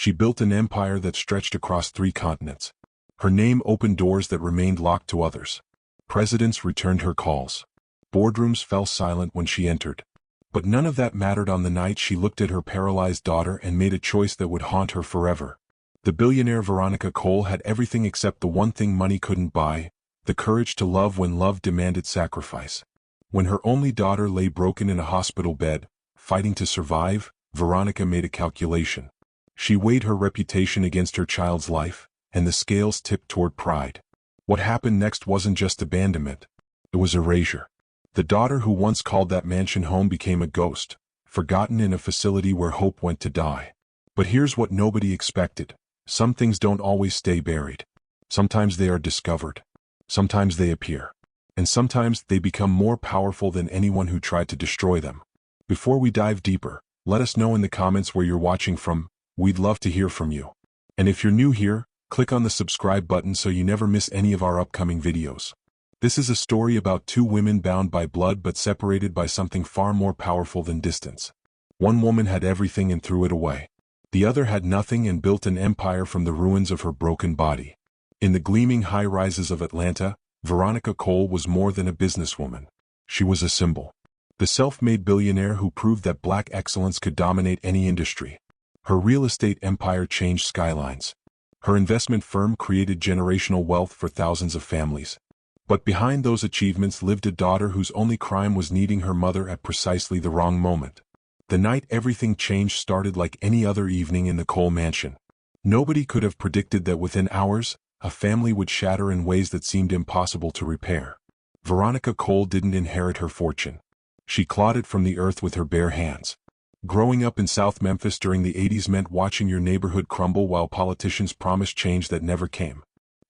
She built an empire that stretched across 3 continents. Her name opened doors that remained locked to others. Presidents returned her calls. Boardrooms fell silent when she entered. But none of that mattered on the night she looked at her paralyzed daughter and made a choice that would haunt her forever. The billionaire Veronica Cole had everything except the one thing money couldn't buy: the courage to love when love demanded sacrifice. When her only daughter lay broken in a hospital bed, fighting to survive, Veronica made a calculation. She weighed her reputation against her child's life, and the scales tipped toward pride. What happened next wasn't just abandonment. It was erasure. The daughter who once called that mansion home became a ghost, forgotten in a facility where hope went to die. But here's what nobody expected. Some things don't always stay buried. Sometimes they are discovered. Sometimes they appear. And sometimes they become more powerful than anyone who tried to destroy them. Before we dive deeper, let us know in the comments where you're watching from. We'd love to hear from you. And if you're new here, click on the subscribe button so you never miss any of our upcoming videos. This is a story about 2 women bound by blood but separated by something far more powerful than distance. One woman had everything and threw it away. The other had nothing and built an empire from the ruins of her broken body. In the gleaming high-rises of Atlanta, Veronica Cole was more than a businesswoman. She was a symbol. The self-made billionaire who proved that black excellence could dominate any industry. Her real estate empire changed skylines. Her investment firm created generational wealth for thousands of families. But behind those achievements lived a daughter whose only crime was needing her mother at precisely the wrong moment. The night everything changed started like any other evening in the Cole mansion. Nobody could have predicted that within hours, a family would shatter in ways that seemed impossible to repair. Veronica Cole didn't inherit her fortune. She clawed it from the earth with her bare hands. Growing up in South Memphis during the 80s meant watching your neighborhood crumble while politicians promised change that never came.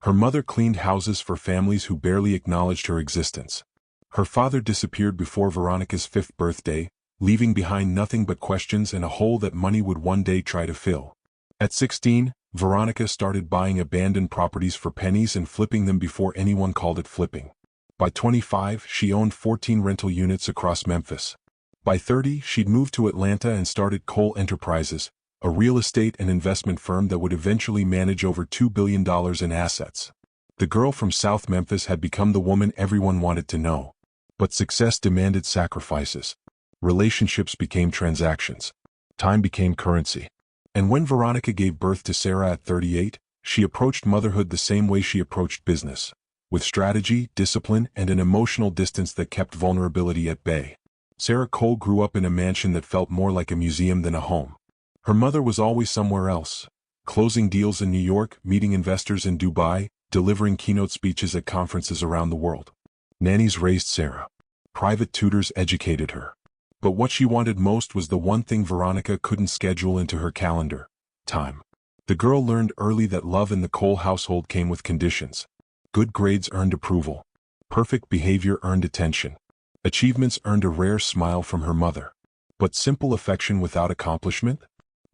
Her mother cleaned houses for families who barely acknowledged her existence. Her father disappeared before Veronica's 5th birthday, leaving behind nothing but questions and a hole that money would one day try to fill. At 16, Veronica started buying abandoned properties for pennies and flipping them before anyone called it flipping. By 25, she owned 14 rental units across Memphis. By 30, she'd moved to Atlanta and started Cole Enterprises, a real estate and investment firm that would eventually manage over $2 billion in assets. The girl from South Memphis had become the woman everyone wanted to know. But success demanded sacrifices. Relationships became transactions. Time became currency. And when Veronica gave birth to Sarah at 38, she approached motherhood the same way she approached business, with strategy, discipline, and an emotional distance that kept vulnerability at bay. Sarah Cole grew up in a mansion that felt more like a museum than a home. Her mother was always somewhere else, closing deals in New York, meeting investors in Dubai, delivering keynote speeches at conferences around the world. Nannies raised Sarah. Private tutors educated her. But what she wanted most was the one thing Veronica couldn't schedule into her calendar: time. The girl learned early that love in the Cole household came with conditions. Good grades earned approval. Perfect behavior earned attention. Achievements earned a rare smile from her mother. But simple affection without accomplishment?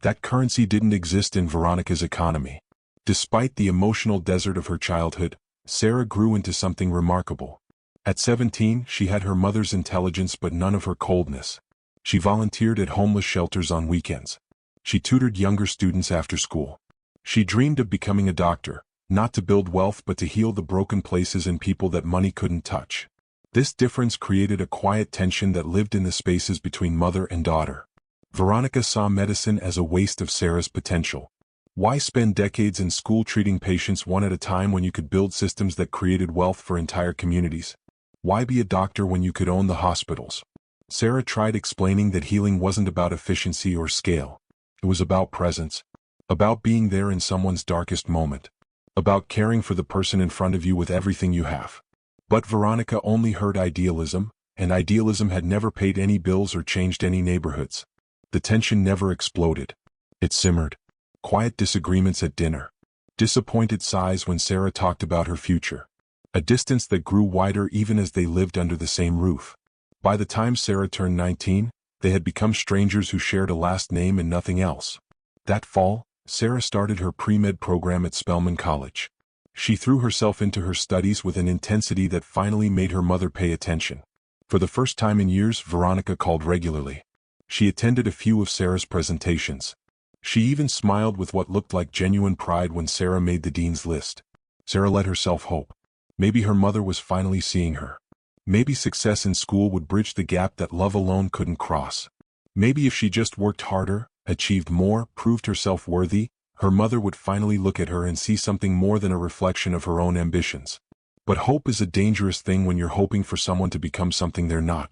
That currency didn't exist in Veronica's economy. Despite the emotional desert of her childhood, Sarah grew into something remarkable. At 17, she had her mother's intelligence but none of her coldness. She volunteered at homeless shelters on weekends. She tutored younger students after school. She dreamed of becoming a doctor, not to build wealth but to heal the broken places in people that money couldn't touch. This difference created a quiet tension that lived in the spaces between mother and daughter. Veronica saw medicine as a waste of Sarah's potential. Why spend decades in school treating patients one at a time when you could build systems that created wealth for entire communities? Why be a doctor when you could own the hospitals? Sarah tried explaining that healing wasn't about efficiency or scale. It was about presence. About being there in someone's darkest moment. About caring for the person in front of you with everything you have. But Veronica only heard idealism, and idealism had never paid any bills or changed any neighborhoods. The tension never exploded. It simmered. Quiet disagreements at dinner. Disappointed sighs when Sarah talked about her future. A distance that grew wider even as they lived under the same roof. By the time Sarah turned 19, they had become strangers who shared a last name and nothing else. That fall, Sarah started her pre-med program at Spelman College. She threw herself into her studies with an intensity that finally made her mother pay attention. For the first time in years, Veronica called regularly. She attended a few of Sarah's presentations. She even smiled with what looked like genuine pride when Sarah made the dean's list. Sarah let herself hope. Maybe her mother was finally seeing her. Maybe success in school would bridge the gap that love alone couldn't cross. Maybe if she just worked harder, achieved more, proved herself worthy, her mother would finally look at her and see something more than a reflection of her own ambitions. But hope is a dangerous thing when you're hoping for someone to become something they're not.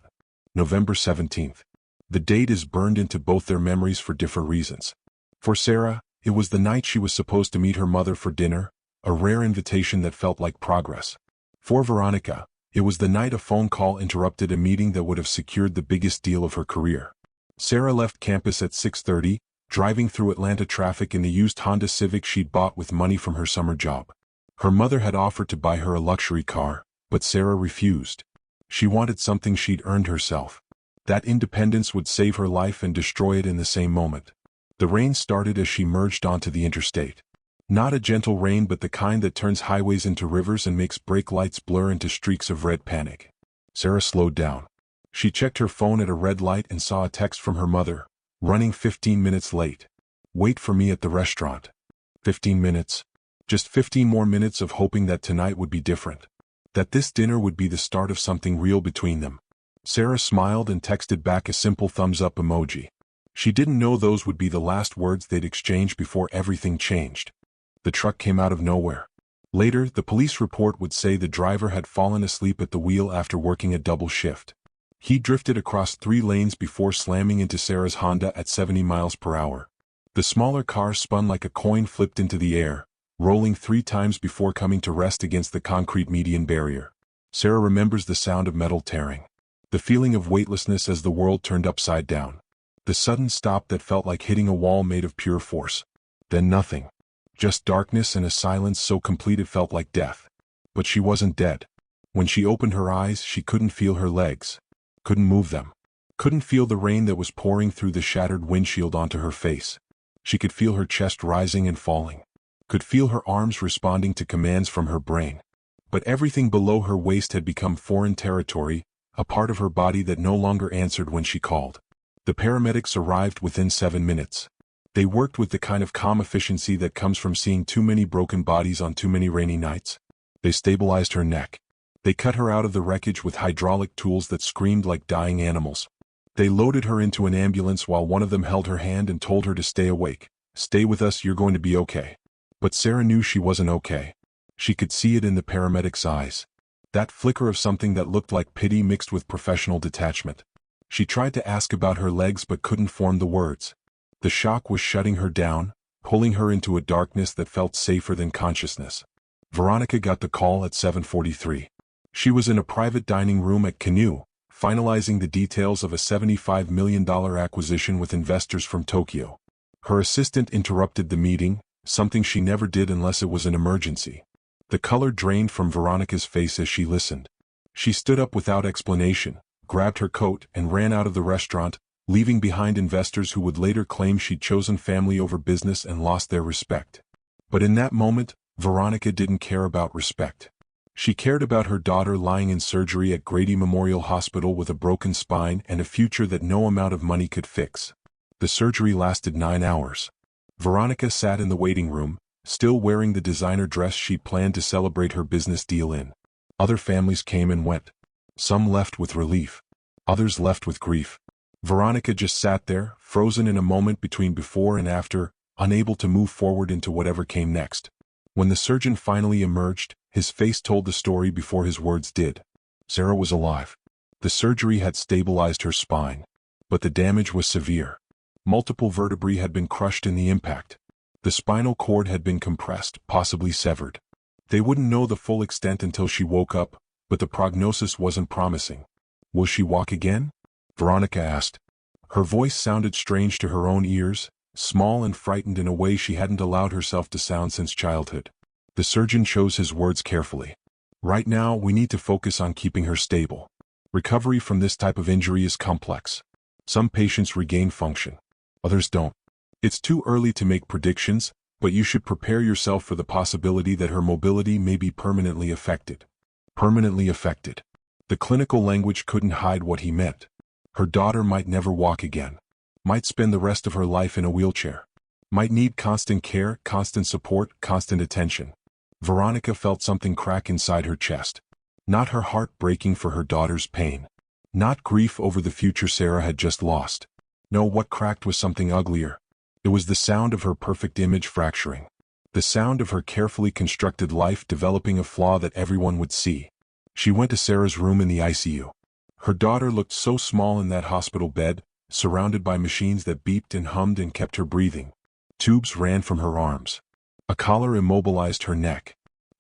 November 17th. The date is burned into both their memories for different reasons. For Sarah, it was the night she was supposed to meet her mother for dinner, a rare invitation that felt like progress. For Veronica, it was the night a phone call interrupted a meeting that would have secured the biggest deal of her career. Sarah left campus at 6:30, driving through Atlanta traffic in the used Honda Civic she'd bought with money from her summer job. Her mother had offered to buy her a luxury car, but Sarah refused. She wanted something she'd earned herself. That independence would save her life and destroy it in the same moment. The rain started as she merged onto the interstate. Not a gentle rain, but the kind that turns highways into rivers and makes brake lights blur into streaks of red panic. Sarah slowed down. She checked her phone at a red light and saw a text from her mother, running 15 minutes late. Wait for me at the restaurant. 15 minutes. Just 15 more minutes of hoping that tonight would be different. That this dinner would be the start of something real between them. Sarah smiled and texted back a simple thumbs-up emoji. She didn't know those would be the last words they'd exchange before everything changed. The truck came out of nowhere. Later, the police report would say the driver had fallen asleep at the wheel after working a double shift. He drifted across 3 lanes before slamming into Sarah's Honda at 70 miles per hour. The smaller car spun like a coin flipped into the air, rolling 3 times before coming to rest against the concrete median barrier. Sarah remembers the sound of metal tearing. The feeling of weightlessness as the world turned upside down. The sudden stop that felt like hitting a wall made of pure force. Then nothing. Just darkness and a silence so complete it felt like death. But she wasn't dead. When she opened her eyes, she couldn't feel her legs. Couldn't move them. Couldn't feel the rain that was pouring through the shattered windshield onto her face. She could feel her chest rising and falling. Could feel her arms responding to commands from her brain. But everything below her waist had become foreign territory, a part of her body that no longer answered when she called. The paramedics arrived within 7 minutes. They worked with the kind of calm efficiency that comes from seeing too many broken bodies on too many rainy nights. They stabilized her neck. They cut her out of the wreckage with hydraulic tools that screamed like dying animals. They loaded her into an ambulance while one of them held her hand and told her to stay awake. Stay with us, you're going to be okay. But Sarah knew she wasn't okay. She could see it in the paramedics' eyes. That flicker of something that looked like pity mixed with professional detachment. She tried to ask about her legs but couldn't form the words. The shock was shutting her down, pulling her into a darkness that felt safer than consciousness. Veronica got the call at 7:43. She was in a private dining room at Canoe, finalizing the details of a $75 million acquisition with investors from Tokyo. Her assistant interrupted the meeting, something she never did unless it was an emergency. The color drained from Veronica's face as she listened. She stood up without explanation, grabbed her coat, and ran out of the restaurant, leaving behind investors who would later claim she'd chosen family over business and lost their respect. But in that moment, Veronica didn't care about respect. She cared about her daughter lying in surgery at Grady Memorial Hospital with a broken spine and a future that no amount of money could fix. The surgery lasted 9 hours. Veronica sat in the waiting room, still wearing the designer dress she'd planned to celebrate her business deal in. Other families came and went. Some left with relief. Others left with grief. Veronica just sat there, frozen in a moment between before and after, unable to move forward into whatever came next. When the surgeon finally emerged, his face told the story before his words did. Sarah was alive. The surgery had stabilized her spine. But the damage was severe. Multiple vertebrae had been crushed in the impact. The spinal cord had been compressed, possibly severed. They wouldn't know the full extent until she woke up, but the prognosis wasn't promising. Will she walk again? Veronica asked. Her voice sounded strange to her own ears, small and frightened in a way she hadn't allowed herself to sound since childhood. The surgeon chose his words carefully. Right now, we need to focus on keeping her stable. Recovery from this type of injury is complex. Some patients regain function. Others don't. It's too early to make predictions, but you should prepare yourself for the possibility that her mobility may be permanently affected. Permanently affected. The clinical language couldn't hide what he meant. Her daughter might never walk again. Might spend the rest of her life in a wheelchair. Might need constant care, constant support, constant attention. Veronica felt something crack inside her chest. Not her heart breaking for her daughter's pain. Not grief over the future Sarah had just lost. No, what cracked was something uglier. It was the sound of her perfect image fracturing. The sound of her carefully constructed life developing a flaw that everyone would see. She went to Sarah's room in the ICU. Her daughter looked so small in that hospital bed, surrounded by machines that beeped and hummed and kept her breathing. Tubes ran from her arms. A collar immobilized her neck.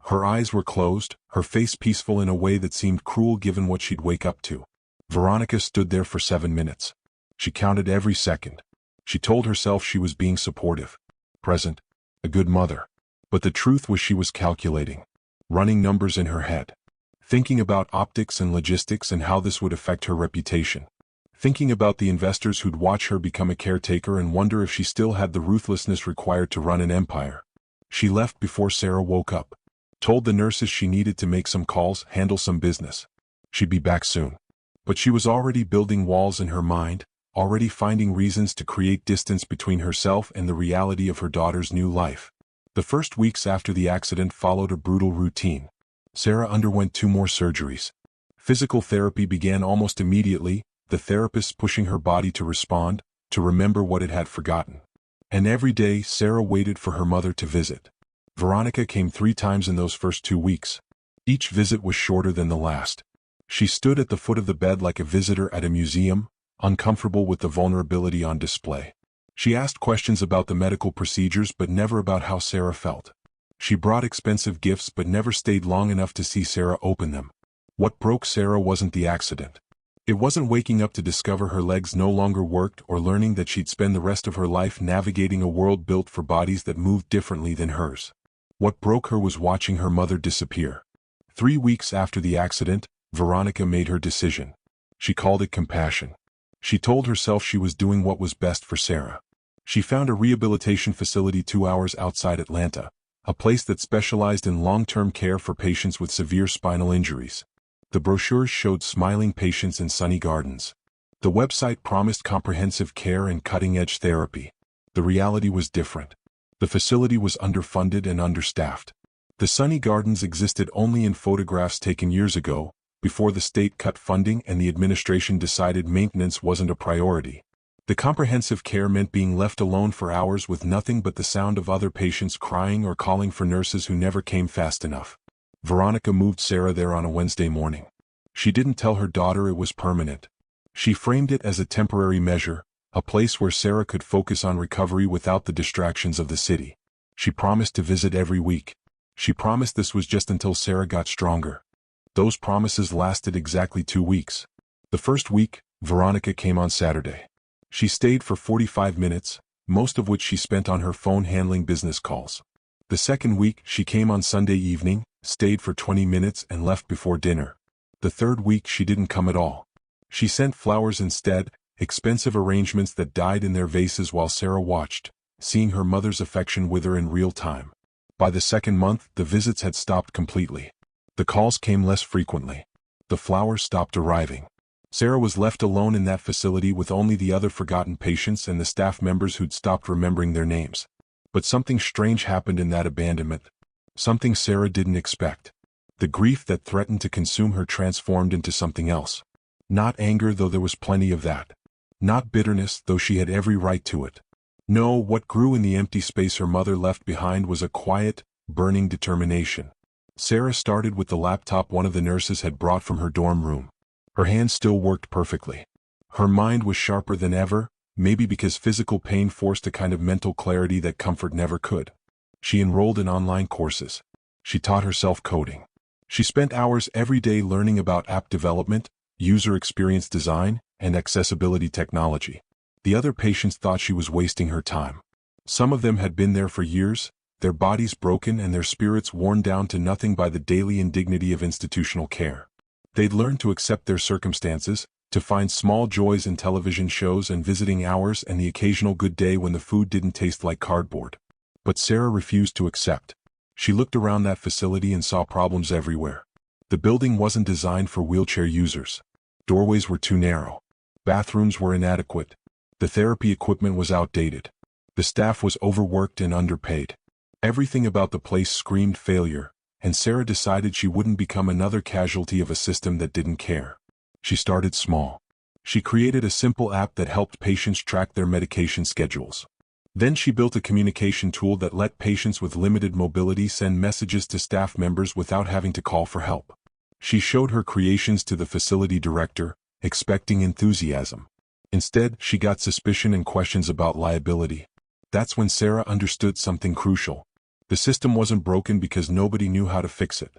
Her eyes were closed, her face peaceful in a way that seemed cruel given what she'd wake up to. Veronica stood there for 7 minutes. She counted every second. She told herself she was being supportive, present, a good mother. But the truth was she was calculating, running numbers in her head, thinking about optics and logistics and how this would affect her reputation, thinking about the investors who'd watch her become a caretaker and wonder if she still had the ruthlessness required to run an empire. She left before Sarah woke up, told the nurses she needed to make some calls, handle some business. She'd be back soon. But she was already building walls in her mind, already finding reasons to create distance between herself and the reality of her daughter's new life. The first weeks after the accident followed a brutal routine. Sarah underwent 2 more surgeries. Physical therapy began almost immediately, the therapist pushing her body to respond, to remember what it had forgotten. And every day, Sarah waited for her mother to visit. Veronica came 3 times in those first 2 weeks. Each visit was shorter than the last. She stood at the foot of the bed like a visitor at a museum, uncomfortable with the vulnerability on display. She asked questions about the medical procedures but never about how Sarah felt. She brought expensive gifts but never stayed long enough to see Sarah open them. What broke Sarah wasn't the accident. It wasn't waking up to discover her legs no longer worked or learning that she'd spend the rest of her life navigating a world built for bodies that moved differently than hers. What broke her was watching her mother disappear. 3 weeks after the accident, Veronica made her decision. She called it compassion. She told herself she was doing what was best for Sarah. She found a rehabilitation facility 2 hours outside Atlanta, a place that specialized in long-term care for patients with severe spinal injuries. The brochures showed smiling patients in sunny gardens. The website promised comprehensive care and cutting-edge therapy. The reality was different. The facility was underfunded and understaffed. The sunny gardens existed only in photographs taken years ago, before the state cut funding and the administration decided maintenance wasn't a priority. The comprehensive care meant being left alone for hours with nothing but the sound of other patients crying or calling for nurses who never came fast enough. Veronica moved Sarah there on a Wednesday morning. She didn't tell her daughter it was permanent. She framed it as a temporary measure, a place where Sarah could focus on recovery without the distractions of the city. She promised to visit every week. She promised this was just until Sarah got stronger. Those promises lasted exactly 2 weeks. The first week, Veronica came on Saturday. She stayed for 45 minutes, most of which she spent on her phone handling business calls. The second week, she came on Sunday evening, stayed for 20 minutes and left before dinner. The third week, she didn't come at all. She sent flowers instead, expensive arrangements that died in their vases while Sarah watched, seeing her mother's affection wither in real time. By the second month, the visits had stopped completely. The calls came less frequently. The flowers stopped arriving. Sarah was left alone in that facility with only the other forgotten patients and the staff members who'd stopped remembering their names. But something strange happened in that abandonment. Something Sarah didn't expect. The grief that threatened to consume her transformed into something else. Not anger, though there was plenty of that. Not bitterness, though she had every right to it. No, what grew in the empty space her mother left behind was a quiet, burning determination. Sarah started with the laptop one of the nurses had brought from her dorm room. Her hands still worked perfectly. Her mind was sharper than ever, maybe because physical pain forced a kind of mental clarity that comfort never could. She enrolled in online courses. She taught herself coding. She spent hours every day learning about app development, user experience design, and accessibility technology. The other patients thought she was wasting her time. Some of them had been there for years, their bodies broken and their spirits worn down to nothing by the daily indignity of institutional care. They'd learned to accept their circumstances, to find small joys in television shows and visiting hours and the occasional good day when the food didn't taste like cardboard. But Sarah refused to accept. She looked around that facility and saw problems everywhere. The building wasn't designed for wheelchair users. Doorways were too narrow. Bathrooms were inadequate. The therapy equipment was outdated. The staff was overworked and underpaid. Everything about the place screamed failure, and Sarah decided she wouldn't become another casualty of a system that didn't care. She started small. She created a simple app that helped patients track their medication schedules. Then she built a communication tool that let patients with limited mobility send messages to staff members without having to call for help. She showed her creations to the facility director, expecting enthusiasm. Instead, she got suspicion and questions about liability. That's when Sarah understood something crucial. The system wasn't broken because nobody knew how to fix it.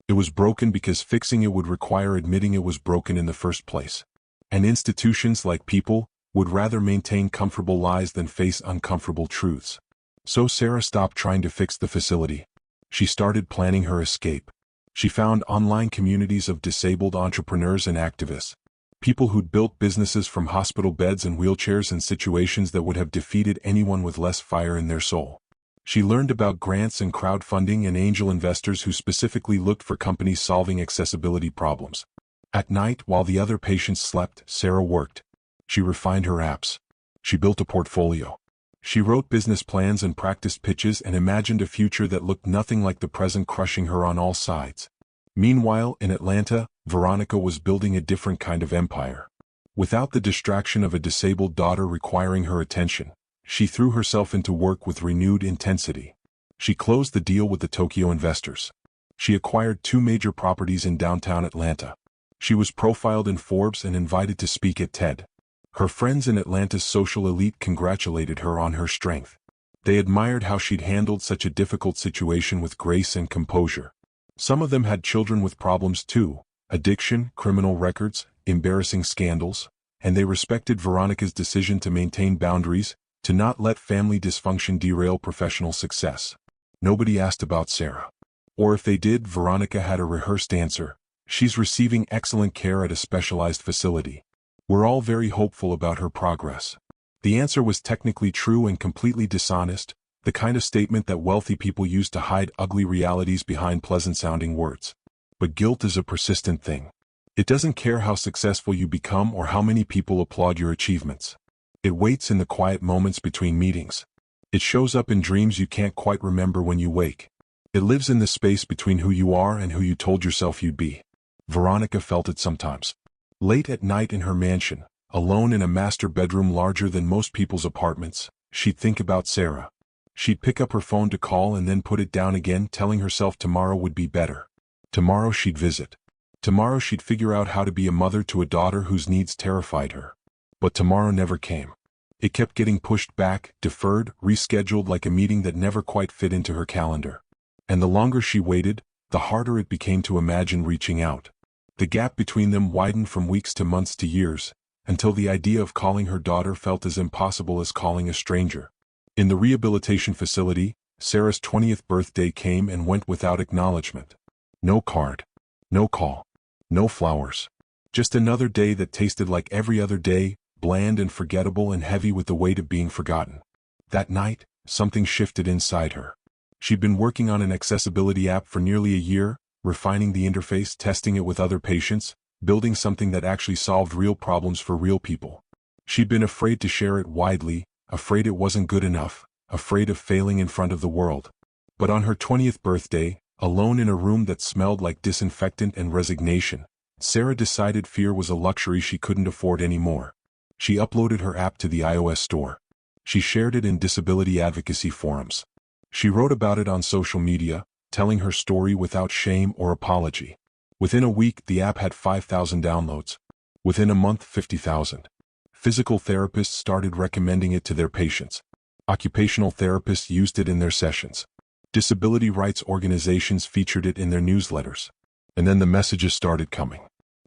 It was broken because fixing it would require admitting it was broken in the first place. And institutions, like people, would rather maintain comfortable lies than face uncomfortable truths. So Sarah stopped trying to fix the facility. She started planning her escape. She found online communities of disabled entrepreneurs and activists. People who'd built businesses from hospital beds and wheelchairs in situations that would have defeated anyone with less fire in their soul. She learned about grants and crowdfunding and angel investors who specifically looked for companies solving accessibility problems. At night, while the other patients slept, Sarah worked. She refined her apps. She built a portfolio. She wrote business plans and practiced pitches and imagined a future that looked nothing like the present, crushing her on all sides. Meanwhile, in Atlanta, Veronica was building a different kind of empire. Without the distraction of a disabled daughter requiring her attention, she threw herself into work with renewed intensity. She closed the deal with the Tokyo investors. She acquired 2 major properties in downtown Atlanta. She was profiled in Forbes and invited to speak at TED. Her friends in Atlanta's social elite congratulated her on her strength. They admired how she'd handled such a difficult situation with grace and composure. Some of them had children with problems too, addiction, criminal records, embarrassing scandals, and they respected Veronica's decision to maintain boundaries, to not let family dysfunction derail professional success. Nobody asked about Sarah. Or if they did, Veronica had a rehearsed answer. She's receiving excellent care at a specialized facility. We're all very hopeful about her progress. The answer was technically true and completely dishonest, the kind of statement that wealthy people use to hide ugly realities behind pleasant-sounding words. But guilt is a persistent thing. It doesn't care how successful you become or how many people applaud your achievements. It waits in the quiet moments between meetings. It shows up in dreams you can't quite remember when you wake. It lives in the space between who you are and who you told yourself you'd be. Veronica felt it sometimes. Late at night in her mansion, alone in a master bedroom larger than most people's apartments, she'd think about Sarah. She'd pick up her phone to call and then put it down again, telling herself tomorrow would be better. Tomorrow she'd visit. Tomorrow she'd figure out how to be a mother to a daughter whose needs terrified her. But tomorrow never came. It kept getting pushed back, deferred, rescheduled like a meeting that never quite fit into her calendar. And the longer she waited, the harder it became to imagine reaching out. The gap between them widened from weeks to months to years, until the idea of calling her daughter felt as impossible as calling a stranger. In the rehabilitation facility, Sarah's 20th birthday came and went without acknowledgement. No card. No call. No flowers. Just another day that tasted like every other day, bland and forgettable and heavy with the weight of being forgotten. That night, something shifted inside her. She'd been working on an accessibility app for nearly a year, refining the interface, testing it with other patients, building something that actually solved real problems for real people. She'd been afraid to share it widely, afraid it wasn't good enough, afraid of failing in front of the world. But on her 20th birthday, alone in a room that smelled like disinfectant and resignation, Sarah decided fear was a luxury she couldn't afford anymore. She uploaded her app to the iOS store. She shared it in disability advocacy forums. She wrote about it on social media, telling her story without shame or apology. Within a week, the app had 5,000 downloads. Within a month, 50,000. Physical therapists started recommending it to their patients. Occupational therapists used it in their sessions. Disability rights organizations featured it in their newsletters. And then the messages started coming.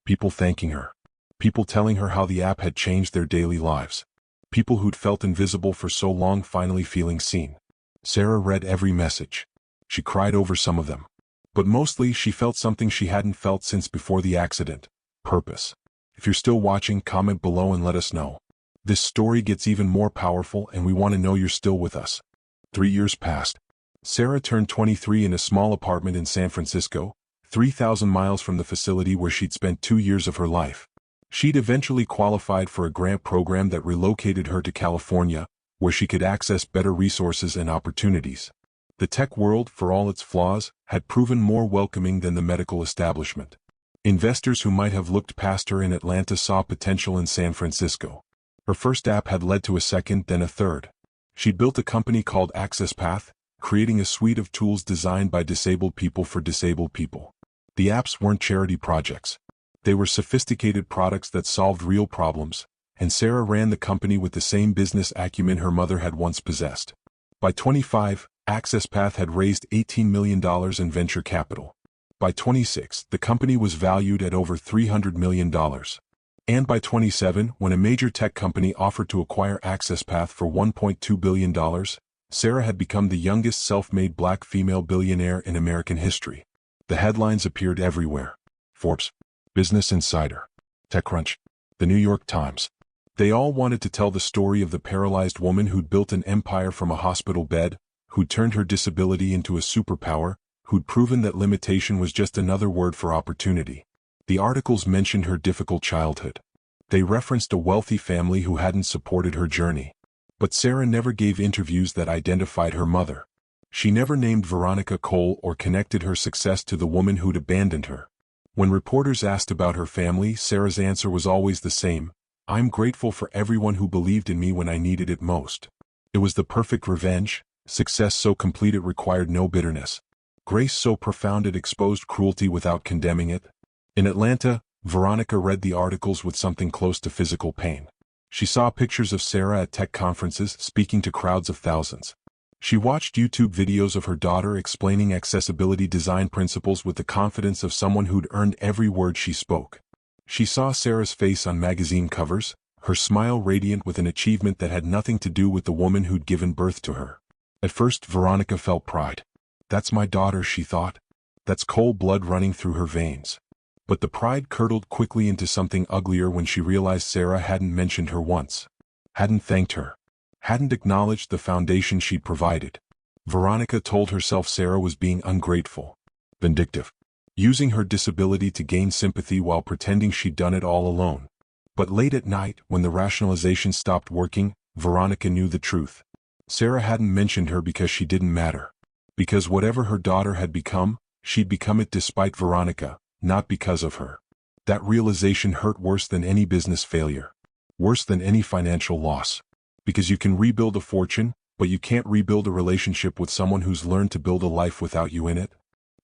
People thanking her. People telling her how the app had changed their daily lives. People who'd felt invisible for so long finally feeling seen. Sarah read every message. She cried over some of them. But mostly she felt something she hadn't felt since before the accident. Purpose. If you're still watching, comment below and let us know. This story gets even more powerful and we want to know you're still with us. 3 years passed. Sarah turned 23 in a small apartment in San Francisco, 3,000 miles from the facility where she'd spent 2 years of her life. She'd eventually qualified for a grant program that relocated her to California, where she could access better resources and opportunities. The tech world, for all its flaws, had proven more welcoming than the medical establishment. Investors who might have looked past her in Atlanta saw potential in San Francisco. Her first app had led to a second, then a third. She'd built a company called AccessPath, creating a suite of tools designed by disabled people for disabled people. The apps weren't charity projects. They were sophisticated products that solved real problems, and Sarah ran the company with the same business acumen her mother had once possessed. By 25, AccessPath had raised $18 million in venture capital. By 26, the company was valued at over $300 million. And by 27, when a major tech company offered to acquire AccessPath for $1.2 billion, Sarah had become the youngest self-made black female billionaire in American history. The headlines appeared everywhere. Forbes, Business Insider, TechCrunch, The New York Times. They all wanted to tell the story of the paralyzed woman who'd built an empire from a hospital bed, who'd turned her disability into a superpower, who'd proven that limitation was just another word for opportunity. The articles mentioned her difficult childhood. They referenced a wealthy family who hadn't supported her journey. But Sarah never gave interviews that identified her mother. She never named Veronica Cole or connected her success to the woman who'd abandoned her. When reporters asked about her family, Sarah's answer was always the same: "I'm grateful for everyone who believed in me when I needed it most." It was the perfect revenge, success so complete it required no bitterness, grace so profound it exposed cruelty without condemning it. In Atlanta, Veronica read the articles with something close to physical pain. She saw pictures of Sarah at tech conferences speaking to crowds of thousands. She watched YouTube videos of her daughter explaining accessibility design principles with the confidence of someone who'd earned every word she spoke. She saw Sarah's face on magazine covers, her smile radiant with an achievement that had nothing to do with the woman who'd given birth to her. At first, Veronica felt pride. That's my daughter, she thought. That's cold blood running through her veins. But the pride curdled quickly into something uglier when she realized Sarah hadn't mentioned her once, hadn't thanked her, hadn't acknowledged the foundation she'd provided. Veronica told herself Sarah was being ungrateful, vindictive, using her disability to gain sympathy while pretending she'd done it all alone. But late at night, when the rationalization stopped working, Veronica knew the truth. Sarah hadn't mentioned her because she didn't matter. Because whatever her daughter had become, she'd become it despite Veronica, not because of her. That realization hurt worse than any business failure, worse than any financial loss. Because you can rebuild a fortune, but you can't rebuild a relationship with someone who's learned to build a life without you in it.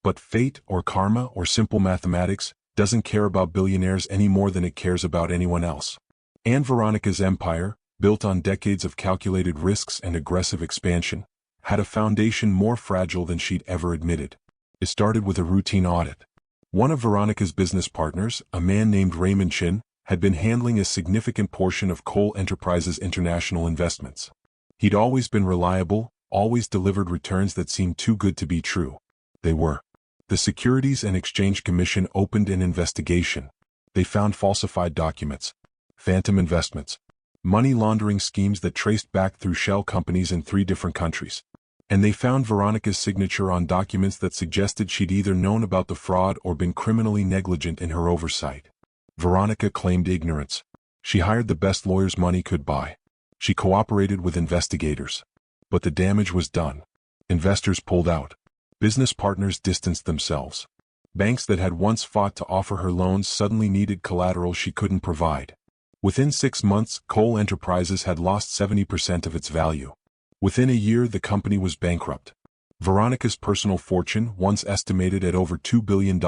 But fate or karma or simple mathematics doesn't care about billionaires any more than it cares about anyone else. And Veronica's empire, built on decades of calculated risks and aggressive expansion, had a foundation more fragile than she'd ever admitted. It started with a routine audit. One of Veronica's business partners, a man named Raymond Chin, had been handling a significant portion of Cole Enterprises' international investments. He'd always been reliable, always delivered returns that seemed too good to be true. They were. The Securities and Exchange Commission opened an investigation. They found falsified documents, phantom investments, money laundering schemes that traced back through shell companies in 3 different countries. And they found Veronica's signature on documents that suggested she'd either known about the fraud or been criminally negligent in her oversight. Veronica claimed ignorance. She hired the best lawyers money could buy. She cooperated with investigators. But the damage was done. Investors pulled out. Business partners distanced themselves. Banks that had once fought to offer her loans suddenly needed collateral she couldn't provide. Within 6 months, Cole Enterprises had lost 70% of its value. Within a year, the company was bankrupt. Veronica's personal fortune, once estimated at over $2 billion,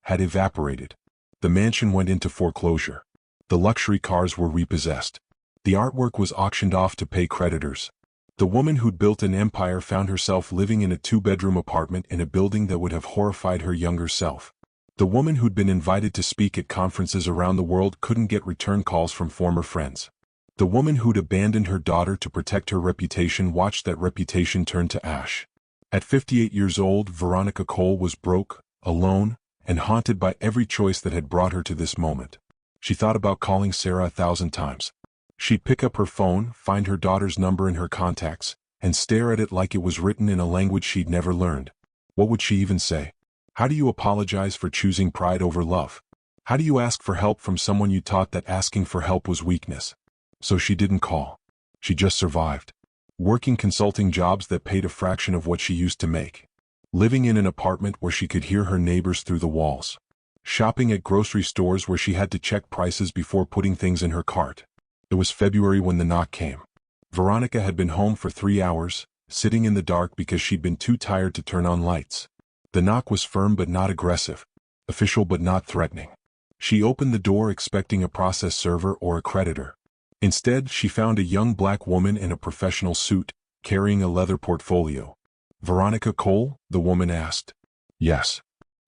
had evaporated. The mansion went into foreclosure. The luxury cars were repossessed. The artwork was auctioned off to pay creditors. The woman who'd built an empire found herself living in a 2-bedroom apartment in a building that would have horrified her younger self. The woman who'd been invited to speak at conferences around the world couldn't get return calls from former friends. The woman who'd abandoned her daughter to protect her reputation watched that reputation turn to ash. At 58 years old, Veronica Cole was broke, alone, and haunted by every choice that had brought her to this moment. She thought about calling Sarah 1,000 times. She'd pick up her phone, find her daughter's number in her contacts, and stare at it like it was written in a language she'd never learned. What would she even say? How do you apologize for choosing pride over love? How do you ask for help from someone you taught that asking for help was weakness? So she didn't call. She just survived. working consulting jobs that paid a fraction of what she used to make, living in an apartment where she could hear her neighbors through the walls, shopping at grocery stores where she had to check prices before putting things in her cart. It was February when the knock came. Veronica had been home for 3 hours, sitting in the dark because she'd been too tired to turn on lights. The knock was firm but not aggressive, official but not threatening. She opened the door expecting a process server or a creditor. Instead, she found a young black woman in a professional suit, carrying a leather portfolio. "Veronica Cole?" the woman asked. "Yes.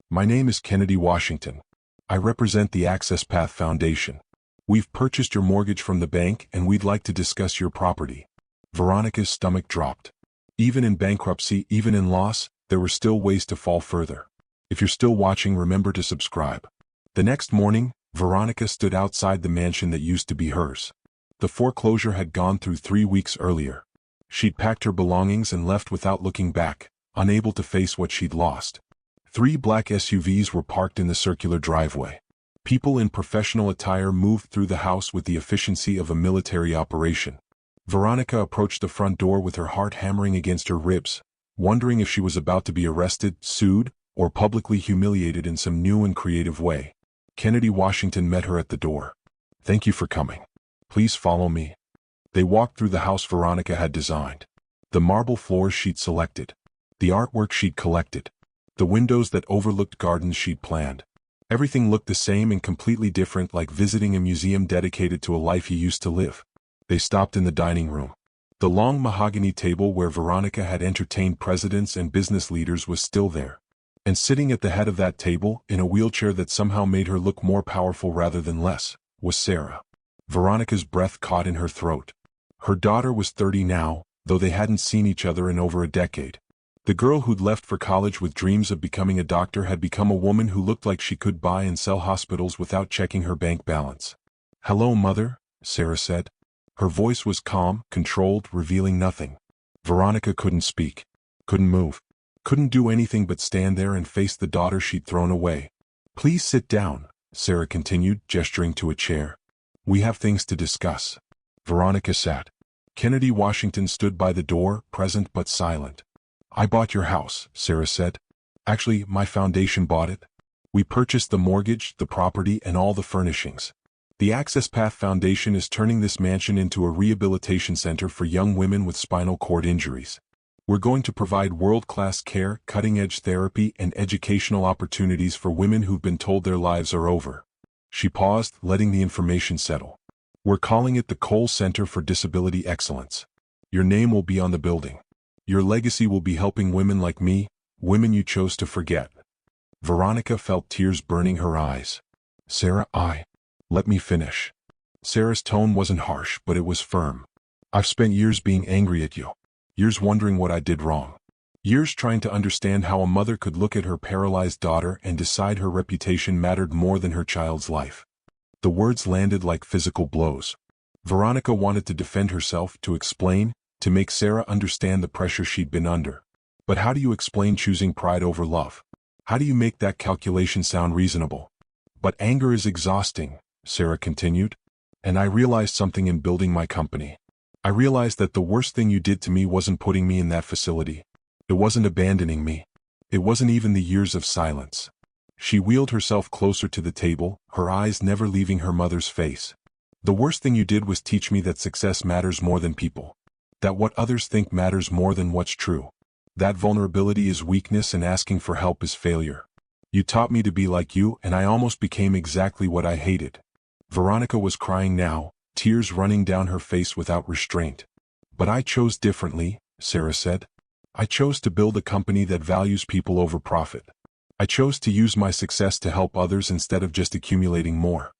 My name is Kennedy Washington. I represent the Access Path Foundation. We've purchased your mortgage from the bank and we'd like to discuss your property." Veronica's stomach dropped. Even in bankruptcy, even in loss, there were still ways to fall further. If you're still watching, remember to subscribe. The next morning, Veronica stood outside the mansion that used to be hers. The foreclosure had gone through 3 weeks earlier. She'd packed her belongings and left without looking back, unable to face what she'd lost. 3 black SUVs were parked in the circular driveway. People in professional attire moved through the house with the efficiency of a military operation. Veronica approached the front door with her heart hammering against her ribs, wondering if she was about to be arrested, sued, or publicly humiliated in some new and creative way. Kennedy Washington met her at the door. "Thank you for coming. Please follow me." They walked through the house Veronica had designed. The marble floors she'd selected. The artwork she'd collected. The windows that overlooked gardens she'd planned. Everything looked the same and completely different, like visiting a museum dedicated to a life you used to live. They stopped in the dining room. The long mahogany table where Veronica had entertained presidents and business leaders was still there. And sitting at the head of that table, in a wheelchair that somehow made her look more powerful rather than less, was Sarah. Veronica's breath caught in her throat. Her daughter was 30 now, though they hadn't seen each other in over a decade. The girl who'd left for college with dreams of becoming a doctor had become a woman who looked like she could buy and sell hospitals without checking her bank balance. "Hello, Mother," Sarah said. Her voice was calm, controlled, revealing nothing. Veronica couldn't speak, couldn't move, couldn't do anything but stand there and face the daughter she'd thrown away. "Please sit down," Sarah continued, gesturing to a chair. "We have things to discuss." Veronica sat. Kennedy Washington stood by the door, present but silent. "I bought your house," Sarah said. "Actually, my foundation bought it. We purchased the mortgage, the property, and all the furnishings. The Access Path Foundation is turning this mansion into a rehabilitation center for young women with spinal cord injuries. We're going to provide world-class care, cutting-edge therapy, and educational opportunities for women who've been told their lives are over." She paused, letting the information settle. "We're calling it the Cole Center for Disability Excellence. Your name will be on the building. Your legacy will be helping women like me, women you chose to forget." Veronica felt tears burning her eyes. "Sarah, let me finish." Sarah's tone wasn't harsh, but it was firm. "I've spent years being angry at you. Years wondering what I did wrong. Years trying to understand how a mother could look at her paralyzed daughter and decide her reputation mattered more than her child's life." The words landed like physical blows. Veronica wanted to defend herself, to explain, to make Sarah understand the pressure she'd been under. But how do you explain choosing pride over love? How do you make that calculation sound reasonable? "But anger is exhausting," Sarah continued. "And I realized something in building my company. I realized that the worst thing you did to me wasn't putting me in that facility. It wasn't abandoning me. It wasn't even the years of silence." She wheeled herself closer to the table, her eyes never leaving her mother's face. "The worst thing you did was teach me that success matters more than people. That what others think matters more than what's true. That vulnerability is weakness and asking for help is failure. You taught me to be like you, and I almost became exactly what I hated." Veronica was crying now, tears running down her face without restraint. "But I chose differently," Sarah said. "I chose to build a company that values people over profit. I chose to use my success to help others instead of just accumulating more.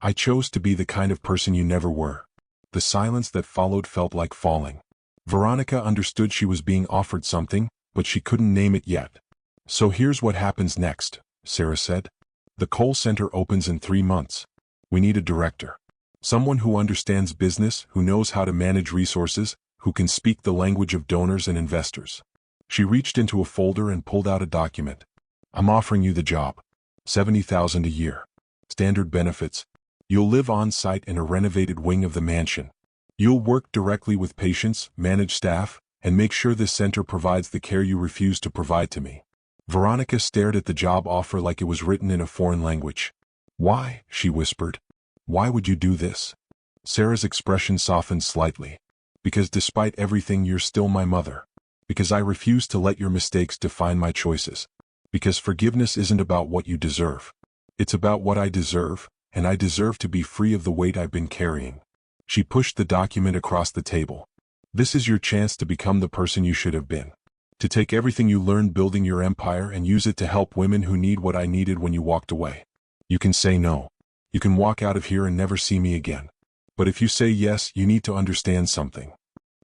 I chose to be the kind of person you never were." The silence that followed felt like falling. Veronica understood she was being offered something, but she couldn't name it yet. "So here's what happens next," Sarah said. "The Cole Center opens in 3 months. We need a director. Someone who understands business, who knows how to manage resources, who can speak the language of donors and investors." She reached into a folder and pulled out a document. "I'm offering you the job. $70,000 a year. Standard benefits. You'll live on site in a renovated wing of the mansion. You'll work directly with patients, manage staff, and make sure this center provides the care you refuse to provide to me. Veronica stared at the job offer like it was written in a foreign language. Why? She whispered. Why would you do this? Sarah's expression softened slightly. Because despite everything, you're still my mother. Because I refuse to let your mistakes define my choices. Because forgiveness isn't about what you deserve. It's about what I deserve, and I deserve to be free of the weight I've been carrying. She pushed the document across the table. This is your chance to become the person you should have been. To take everything you learned building your empire and use it to help women who need what I needed when you walked away. You can say no. You can walk out of here and never see me again. But if you say yes, you need to understand something.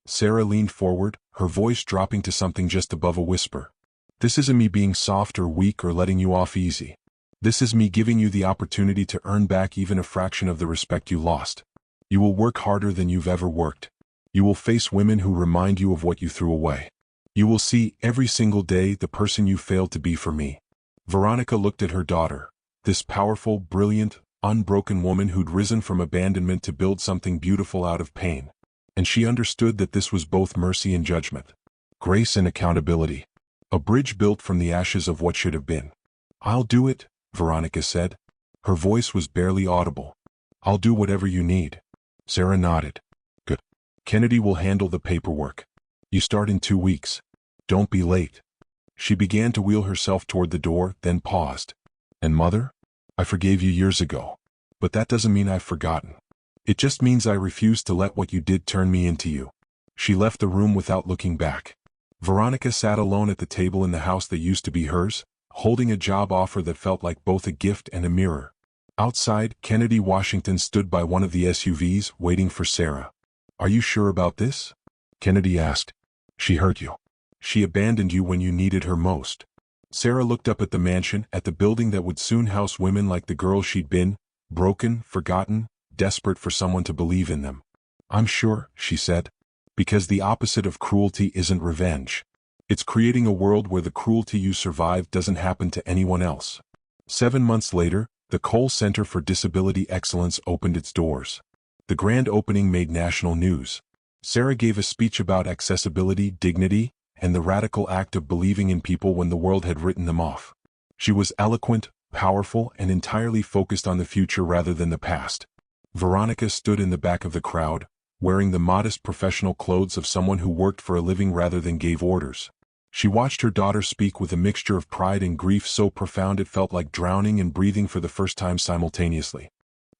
Sarah leaned forward, her voice dropping to something just above a whisper. This isn't me being soft or weak or letting you off easy. This is me giving you the opportunity to earn back even a fraction of the respect you lost. You will work harder than you've ever worked. You will face women who remind you of what you threw away. You will see, every single day, the person you failed to be for me. Veronica looked at her daughter, this powerful, brilliant, unbroken woman who'd risen from abandonment to build something beautiful out of pain. And she understood that this was both mercy and judgment. Grace and accountability. A bridge built from the ashes of what should have been. I'll do it, Veronica said. Her voice was barely audible. I'll do whatever you need. Sarah nodded. Good. Kennedy will handle the paperwork. You start in 2 weeks. Don't be late. She began to wheel herself toward the door, then paused. And Mother? I forgave you years ago. But that doesn't mean I've forgotten. It just means I refuse to let what you did turn me into you. She left the room without looking back. Veronica sat alone at the table in the house that used to be hers, holding a job offer that felt like both a gift and a mirror. Outside, Kennedy Washington stood by one of the SUVs, waiting for Sarah. Are you sure about this? Kennedy asked. She hurt you. She abandoned you when you needed her most. Sarah looked up at the mansion, at the building that would soon house women like the girl she'd been, broken, forgotten, desperate for someone to believe in them. I'm sure, she said. Because the opposite of cruelty isn't revenge. It's creating a world where the cruelty you survived doesn't happen to anyone else. 7 months later, the Cole Center for Disability Excellence opened its doors. The grand opening made national news. Sarah gave a speech about accessibility, dignity, and the radical act of believing in people when the world had written them off. She was eloquent, powerful, and entirely focused on the future rather than the past. Veronica stood in the back of the crowd, wearing the modest professional clothes of someone who worked for a living rather than gave orders. She watched her daughter speak with a mixture of pride and grief so profound it felt like drowning and breathing for the first time simultaneously.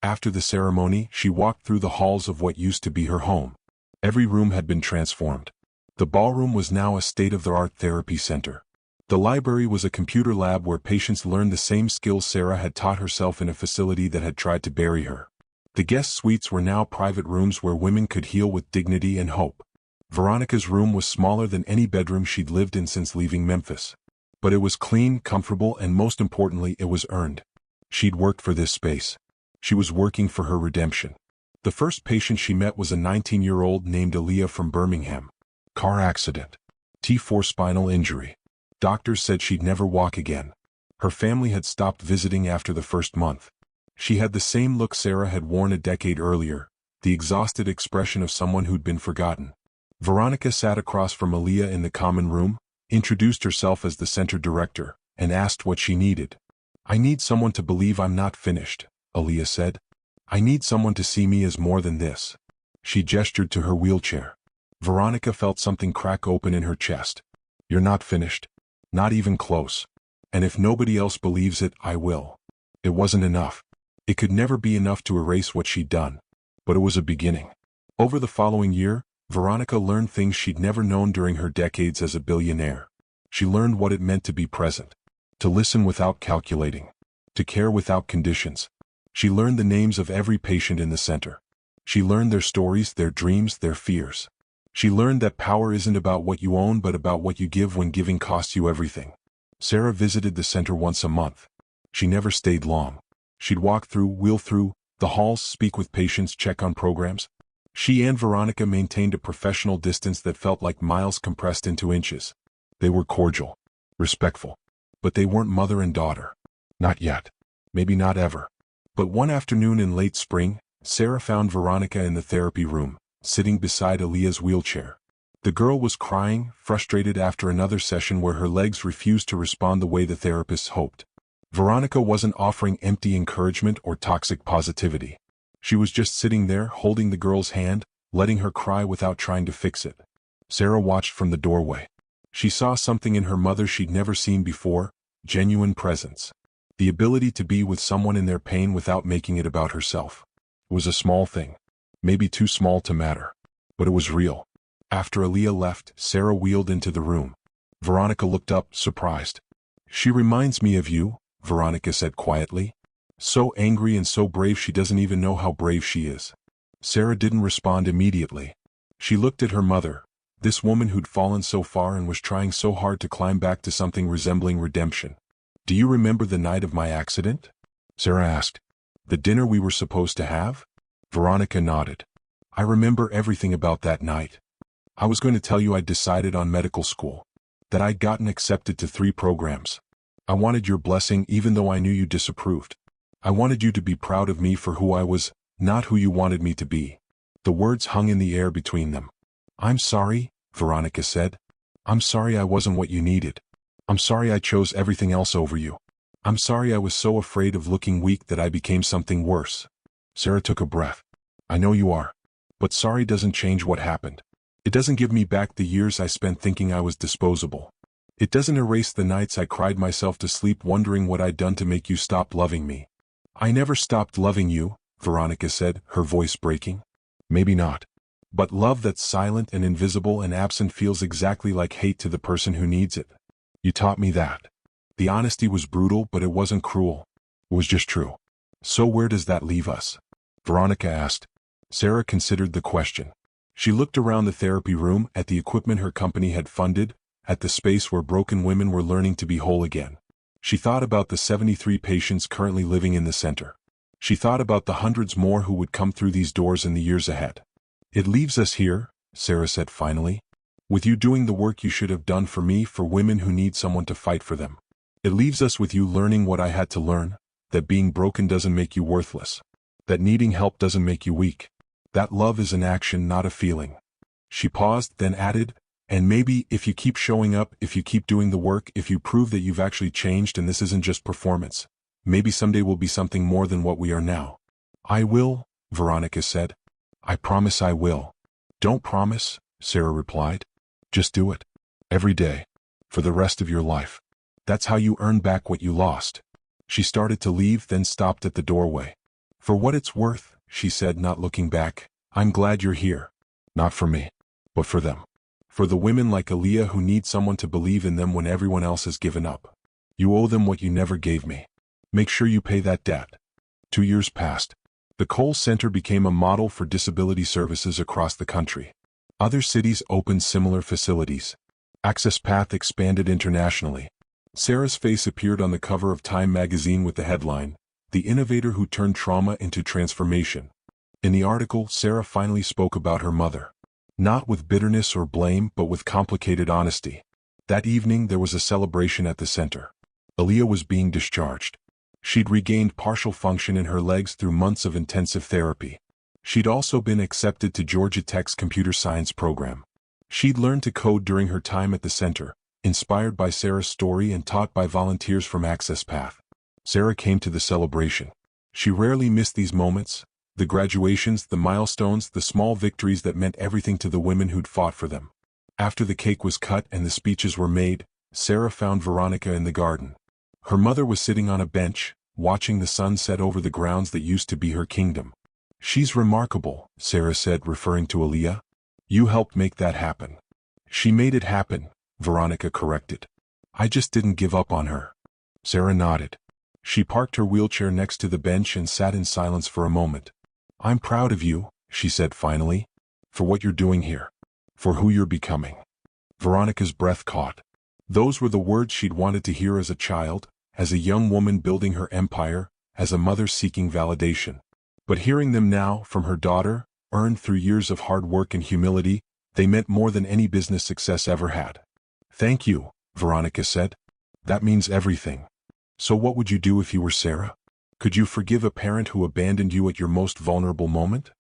After the ceremony, she walked through the halls of what used to be her home. Every room had been transformed. The ballroom was now a state-of-the-art therapy center. The library was a computer lab where patients learned the same skills Sarah had taught herself in a facility that had tried to bury her. The guest suites were now private rooms where women could heal with dignity and hope. Veronica's room was smaller than any bedroom she'd lived in since leaving Memphis. But it was clean, comfortable, and most importantly, it was earned. She'd worked for this space. She was working for her redemption. The first patient she met was a 19-year-old named Aaliyah from Birmingham. Car accident. T4 spinal injury. Doctors said she'd never walk again. Her family had stopped visiting after the first month. She had the same look Sarah had worn a decade earlier, the exhausted expression of someone who'd been forgotten. Veronica sat across from Aaliyah in the common room, introduced herself as the center director, and asked what she needed. I need someone to believe I'm not finished, Aaliyah said. I need someone to see me as more than this. She gestured to her wheelchair. Veronica felt something crack open in her chest. You're not finished. Not even close. And if nobody else believes it, I will. It wasn't enough. It could never be enough to erase what she'd done. But it was a beginning. Over the following year, Veronica learned things she'd never known during her decades as a billionaire. She learned what it meant to be present. To listen without calculating. To care without conditions. She learned the names of every patient in the center. She learned their stories, their dreams, their fears. She learned that power isn't about what you own but about what you give when giving costs you everything. Sarah visited the center once a month. She never stayed long. She'd walk through, wheel through the halls, speak with patients, check on programs. She and Veronica maintained a professional distance that felt like miles compressed into inches. They were cordial, respectful. But they weren't mother and daughter. Not yet. Maybe not ever. But one afternoon in late spring, Sarah found Veronica in the therapy room, sitting beside Aaliyah's wheelchair. The girl was crying, frustrated after another session where her legs refused to respond the way the therapists hoped. Veronica wasn't offering empty encouragement or toxic positivity. She was just sitting there, holding the girl's hand, letting her cry without trying to fix it. Sarah watched from the doorway. She saw something in her mother she'd never seen before: genuine presence. The ability to be with someone in their pain without making it about herself. It was a small thing. Maybe too small to matter. But it was real. After Aaliyah left, Sarah wheeled into the room. Veronica looked up, surprised. "She reminds me of you," Veronica said quietly. "So angry and so brave she doesn't even know how brave she is." Sarah didn't respond immediately. She looked at her mother, this woman who'd fallen so far and was trying so hard to climb back to something resembling redemption. "Do you remember the night of my accident?" Sarah asked. "The dinner we were supposed to have?" Veronica nodded. "I remember everything about that night. I was going to tell you I'd decided on medical school. That I'd gotten accepted to 3 programs. I wanted your blessing even though I knew you disapproved. I wanted you to be proud of me for who I was, not who you wanted me to be." The words hung in the air between them. "I'm sorry," Veronica said. "I'm sorry I wasn't what you needed. I'm sorry I chose everything else over you. I'm sorry I was so afraid of looking weak that I became something worse." Sarah took a breath. "I know you are. But sorry doesn't change what happened. It doesn't give me back the years I spent thinking I was disposable. It doesn't erase the nights I cried myself to sleep wondering what I'd done to make you stop loving me." "I never stopped loving you," Veronica said, her voice breaking. "Maybe not. But love that's silent and invisible and absent feels exactly like hate to the person who needs it. You taught me that." The honesty was brutal, but it wasn't cruel. It was just true. "So where does that leave us?" Veronica asked. Sarah considered the question. She looked around the therapy room, at the equipment her company had funded, at the space where broken women were learning to be whole again. She thought about the 73 patients currently living in the center. She thought about the hundreds more who would come through these doors in the years ahead. "It leaves us here," Sarah said finally, "with you doing the work you should have done for me, for women who need someone to fight for them. It leaves us with you learning what I had to learn, that being broken doesn't make you worthless. That needing help doesn't make you weak. That love is an action, not a feeling." She paused, then added, "And maybe, if you keep showing up, if you keep doing the work, if you prove that you've actually changed and this isn't just performance, maybe someday we'll be something more than what we are now." "I will," Veronica said. "I promise I will." "Don't promise," Sarah replied. "Just do it. Every day. For the rest of your life. That's how you earn back what you lost." She started to leave, then stopped at the doorway. "For what it's worth," she said, not looking back, "I'm glad you're here. Not for me, but for them. For the women like Aaliyah who need someone to believe in them when everyone else has given up. You owe them what you never gave me. Make sure you pay that debt." 2 years passed. The Cole Center became a model for disability services across the country. Other cities opened similar facilities. Access Path expanded internationally. Sarah's face appeared on the cover of Time magazine with the headline, "The Innovator Who Turned Trauma into Transformation." In the article, Sarah finally spoke about her mother. Not with bitterness or blame, but with complicated honesty. That evening there was a celebration at the center. Aaliyah was being discharged. She'd regained partial function in her legs through months of intensive therapy. She'd also been accepted to Georgia Tech's computer science program. She'd learned to code during her time at the center, inspired by Sarah's story and taught by volunteers from Access Path. Sarah came to the celebration. She rarely missed these moments, the graduations, the milestones, the small victories that meant everything to the women who'd fought for them. After the cake was cut and the speeches were made, Sarah found Veronica in the garden. Her mother was sitting on a bench, watching the sun set over the grounds that used to be her kingdom. "She's remarkable," Sarah said, referring to Aaliyah. "You helped make that happen." "She made it happen," Veronica corrected. "I just didn't give up on her." Sarah nodded. She parked her wheelchair next to the bench and sat in silence for a moment. "I'm proud of you," she said finally, "for what you're doing here. For who you're becoming." Veronica's breath caught. Those were the words she'd wanted to hear as a child, as a young woman building her empire, as a mother seeking validation. But hearing them now, from her daughter, earned through years of hard work and humility, they meant more than any business success ever had. "Thank you," Veronica said. "That means everything." "So what would you do if you were Sarah? Could you forgive a parent who abandoned you at your most vulnerable moment?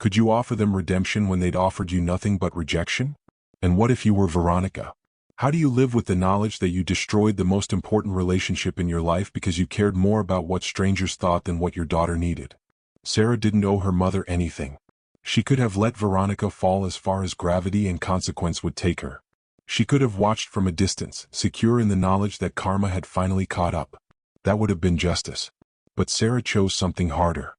Could you offer them redemption when they'd offered you nothing but rejection? And what if you were Veronica? How do you live with the knowledge that you destroyed the most important relationship in your life because you cared more about what strangers thought than what your daughter needed? Sarah didn't owe her mother anything. She could have let Veronica fall as far as gravity and consequence would take her. She could have watched from a distance, secure in the knowledge that karma had finally caught up. That would have been justice. But Sarah chose something harder.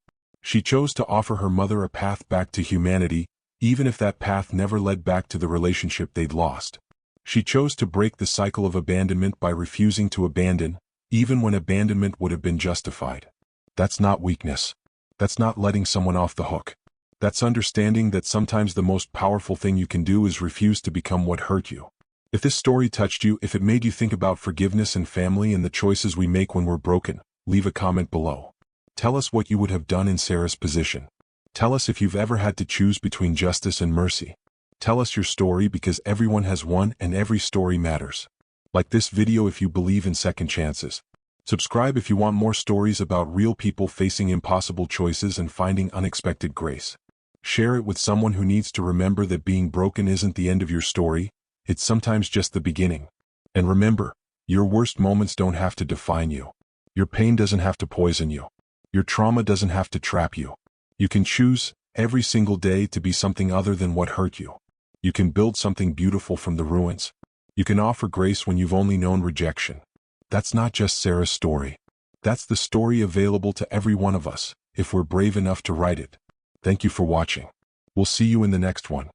She chose to offer her mother a path back to humanity, even if that path never led back to the relationship they'd lost. She chose to break the cycle of abandonment by refusing to abandon, even when abandonment would have been justified. That's not weakness. That's not letting someone off the hook. That's understanding that sometimes the most powerful thing you can do is refuse to become what hurt you. If this story touched you, if it made you think about forgiveness and family and the choices we make when we're broken, leave a comment below. Tell us what you would have done in Sarah's position. Tell us if you've ever had to choose between justice and mercy. Tell us your story, because everyone has one and every story matters. Like this video if you believe in second chances. Subscribe if you want more stories about real people facing impossible choices and finding unexpected grace. Share it with someone who needs to remember that being broken isn't the end of your story, it's sometimes just the beginning. And remember, your worst moments don't have to define you. Your pain doesn't have to poison you. Your trauma doesn't have to trap you. You can choose, every single day, to be something other than what hurt you. You can build something beautiful from the ruins. You can offer grace when you've only known rejection. That's not just Sarah's story. That's the story available to every one of us, if we're brave enough to write it. Thank you for watching. We'll see you in the next one.